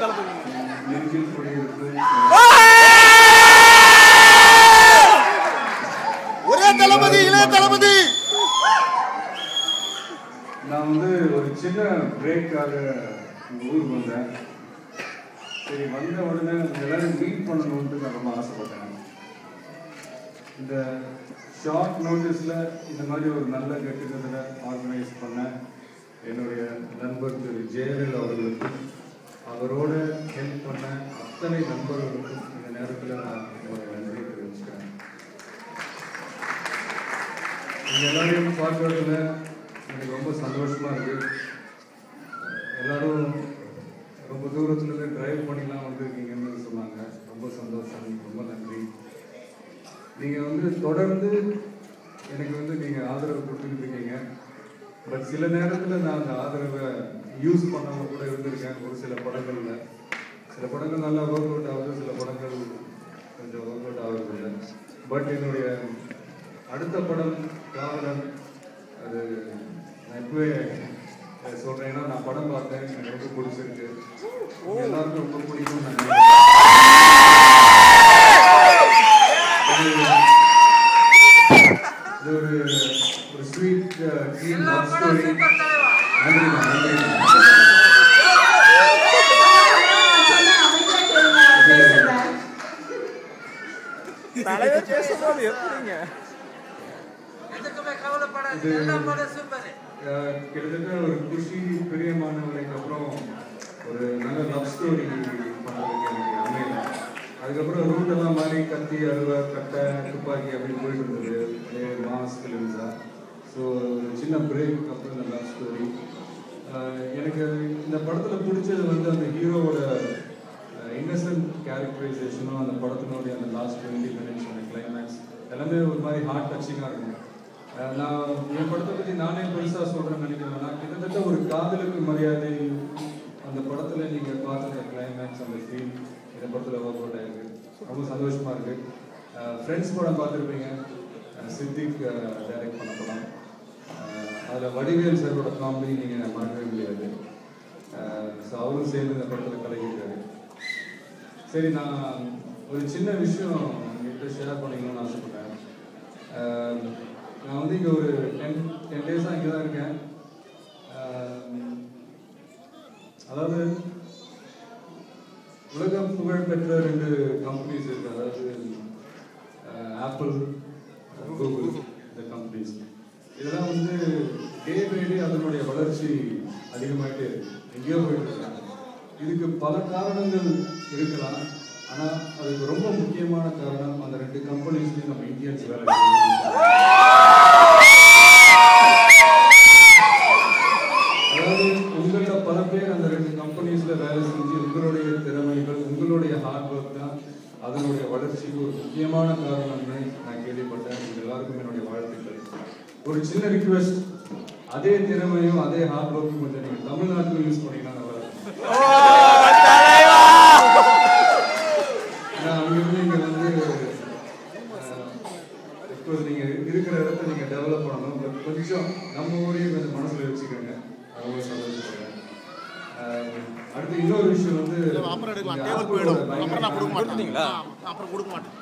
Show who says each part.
Speaker 1: ஒரே தளபதி, இளைய தளபதி.
Speaker 2: நான் வந்து ஒரு சின்ன பிரேக்காக இந்த ஊருக்கு வந்தேன். சரி, வந்த உடனே எல்லாரும் மீட் பண்ணணும்னு நான் ரொம்ப ஆசைப்பட்டேன். இந்த ஷார்ட் நோட்டீஸில் இந்த மாதிரி ஒரு நல்ல கெட்டுக்கத்தில் ஆர்கனைஸ் பண்ண என்னுடைய நண்பர் திரு ஜெயவேல் அவர்களுக்கும் அவரோட ஹெல்ப் பண்ண அத்தனை நண்பர்களுக்கும் இந்த நேரத்தில் நான் என்னுடைய நன்றியை தெரிவிச்சுக்கிறேன். இந்த எல்லாரையும் பார்க்கறதுல எனக்கு ரொம்ப சந்தோஷமாக இருக்குது. எல்லோரும் ரொம்ப தூரத்துலேருந்து ட்ரைவ் பண்ணிலாம் வந்துருக்கீங்கன்னு சொன்னாங்க. ரொம்ப சந்தோஷம், ரொம்ப நன்றி. நீங்கள் வந்து தொடர்ந்து எனக்கு வந்து நீங்கள் ஆதரவு கொடுத்துக்கிட்டு இருக்கீங்க. பட் சில நேரத்தில் நான் அந்த ஆதரவை யூஸ் பண்ணாமல் கூட இருந்திருக்கேன். ஒரு சில படங்களில் சில படங்கள் நல்லா ஒர்க் அவுட் ஆகுது, சில படங்கள் கொஞ்சம் ஒர்க் அவுட் ஆகுறதில்லை. பட் என்னுடைய அடுத்த படம் காவலன், அது நான் இப்போவே சொல்கிறேன். ஏன்னா நான் படம் பார்த்தேன், எனக்கு ரொம்ப பிடிச்சிருக்கு. எல்லாருக்கும் ரொம்ப பிடிக்கும். நான் இது ஒரு ஸ்வீட் ட்ரீம் லவ் ஸ்டோரி. கிட்டத்தட்ட ஒரு குஷி பிரியமானவர்களுக்கு அப்புறம் ஒரு நல்ல லவ் ஸ்டோரி பண்ணுறதுக்கு எனக்கு அமையல. அதுக்கப்புறம் ரூட்டெல்லாம் மாதிரி கத்தி, அருவா, கட்டை, துப்பாக்கி அப்படி போயிட்டு இருந்தது மாஸ் ஃபிலிம்ஸாக. ஸோ ஒரு சின்ன பிரேக் அப்புறம் இந்த லவ் ஸ்டோரி. எனக்கு இந்த படத்தில் பிடிச்சது வந்து அந்த ஹீரோவோட இன்னசென்ட் கேரக்டரைசேஷனும் அந்த படத்தினுடைய அந்த லாஸ்ட் 20 minutes அந்த கிளைமேக்ஸ் எல்லாமே ஒரு மாதிரி ஹார்ட் டச்சிங்காக இருக்கும். நான் என் படத்தை பற்றி நானே பெருசாக சொல்கிறேன்னு நினைக்கிறேன். நான் கிட்டத்தட்ட ஒரு காதலுக்கு மரியாதை அந்த படத்தில் நீங்கள் பார்த்த அந்த கிளைமேக்ஸ், அந்த ஃபீல் இந்த படத்தில் ஒர்க் அவுட் ஆகிருக்கு. ரொம்ப சந்தோஷமாக இருக்குது. ஃப்ரெண்ட்ஸ் படம் பார்த்துருப்பீங்க, சித்திக் டைரக்ட் பண்ண படம். அதில் வடிவேல் சாரோட காமெடி நீங்கள் மறக்கவே முடியாது. ஸோ அவரும் சேர்ந்து இந்த படத்தில் கலக்கிட்டாரு. சரி, நான் ஒரு சின்ன விஷயம் உங்கள்கிட்ட ஷேர் பண்ணிக்கணும்னு ஆசைப்பட்டேன். நான் வந்து இங்கே ஒரு 10 டேஸாக இங்கே தான் இருக்கேன். அதாவது உலகம் புகழ்பெற்ற 2 கம்பெனிஸ் இருக்கு. அதாவது ஆப்பிள், கூகுள், இந்த கம்பெனிஸ் இதெல்லாம் வந்து டே பை டே அதனுடைய வளர்ச்சி அதிகமாகிட்டே இருக்கு, எங்கேயோ போயிட்டு இருக்காங்க. இதுக்கு பல காரணங்கள் இருக்கலாம். ஆனால் அதுக்கு ரொம்ப முக்கியமான காரணம் அந்த 2 கம்பெனிஸ்லையும் நம்ம இந்தியன்ஸ் வேலை செய்யணும். அதாவது உங்களில் பல பேர் அந்த 2 கம்பெனிஸில் வேலை செஞ்சு உங்களுடைய திறமைகள், உங்களுடைய ஹார்ட் ஒர்க் தான் அதனுடைய வளர்ச்சிக்கு ஒரு முக்கியமான காரணம்னு நான் கேள்விப்பட்டேன். இது எல்லாருக்கும் என்னுடைய வாழ்த்துக்கள். ஒரு சின்ன ரிக்வெஸ்ட், அதே திறமையும் அதே ஹார்ட் ஒர்க்கும் கொஞ்சம் நீங்கள் தமிழ்நாட்டில் யூஸ் பண்ணிங்கன்னா நல்லா இருக்கும். அங்கிருந்து இங்கே வந்து நீங்கள் இருக்கிற இடத்த நீங்கள் டெவலப் பண்ணணும். பட் கொஞ்சம் நம்ம ஊரையும் கொஞ்சம் மனசில் வச்சுக்கோங்க. ரொம்ப சந்தோஷப்படுறேன். அடுத்து இன்னொரு விஷயம் வந்து
Speaker 1: அப்புறம் எடுக்கலாம், டேபிள் போயிடும். அப்புறம் நான் கொடுக்க மாட்டேன்.